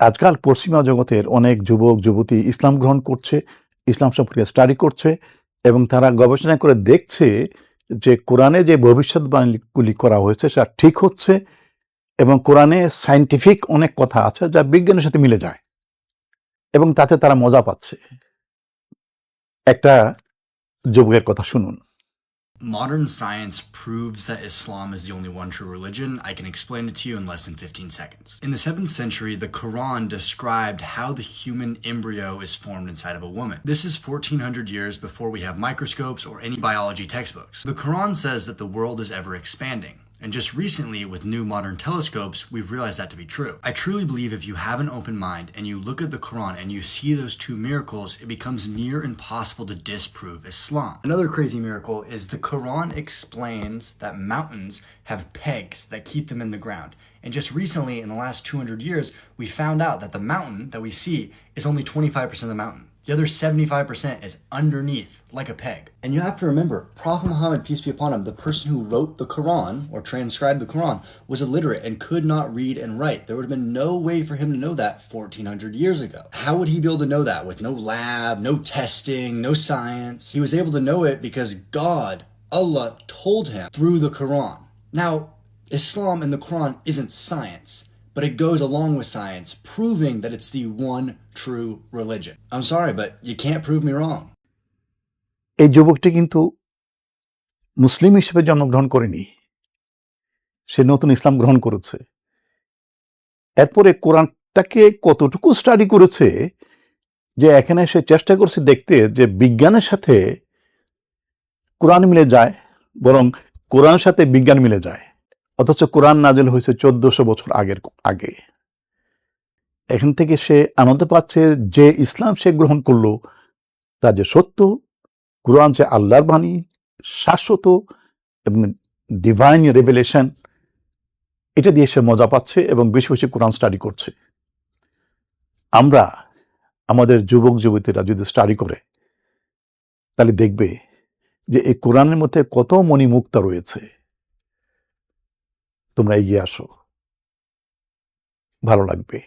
আজকাল পশ্চিমা জগতের অনেক যুবক যুবতী ইসলাম গ্রহণ করছে, ইসলাম সম্পর্কে স্টাডি করছে এবং তারা গবেষণা করে দেখছে যে কোরআনে যে ভবিষ্যৎবাণীগুলি করা হয়েছে সেটা ঠিক হচ্ছে এবং কোরআনে সায়েন্টিফিক অনেক কথা আছে যা বিজ্ঞানের সাথে মিলে যায় এবং তাতে তারা মজা পাচ্ছে। একটা যুবকের কথা শুনুন। Modern science proves that Islam is the only one true religion. I can explain it to you in less than 15 seconds. In the 7th century, the Quran described how the human embryo is formed inside of a woman. This is 1400 years before we have microscopes or any biology textbooks. The Quran says that the world is ever expanding. And just recently, with new modern telescopes, we've realized that to be true. I truly believe if you have an open mind and you look at the Quran and you see those two miracles, it becomes near impossible to disprove Islam. Another crazy miracle is the Quran explains that mountains have pegs that keep them in the ground. And just recently, in the last 200 years, we found out that the mountain that we see is only 25% of the mountain. The other 75% is underneath, like a peg. And you have to remember, Prophet Muhammad, peace be upon him, the person who wrote the Quran, or transcribed the Quran, was illiterate and could not read and write. There would have been no way for him to know that 1400 years ago. How would he be able to know that with no lab, no testing, no science? He was able to know it because God, Allah, told him through the Quran. Now, Islam and the Quran isn't science, but it goes along with science, proving that it's the one true religion. I'm sorry, but you can't prove me wrong. এই যুবকটি কিন্তু মুসলিম হিসেবে জন্মগ্রহণ করেনি, সে নতুন ইসলাম গ্রহণ করেছে। এরপরে কোরআনটাকে কতটুকু স্টাডি করেছে যে এখানে সে চেষ্টা করছে দেখতে যে বিজ্ঞানের সাথে কোরআন মিলে যায়, বরং কোরআনের সাথে বিজ্ঞান মিলে যায়। অথচ কোরআন নাজিল হয়েছে 1400 বছর আগে। এখান থেকে সে আনন্দ পাচ্ছে যে ইসলাম সে গ্রহণ করলো তা যে সত্য, কোরআন যে আল্লাহর বাণী, শাশ্বত এবং ডিভাইন রেভেলেশন, এটা দিয়ে সে মজা পাচ্ছে এবং বেশি বেশি কোরআন স্টাডি করছে। আমরা আমাদের যুবক যুবতীরা যদি স্টাডি করে তাহলে দেখবে যে এই কোরআনের মধ্যে কত মণিমুক্তা রয়েছে। তোমরা এগিয়ে আসো, ভালো লাগবে।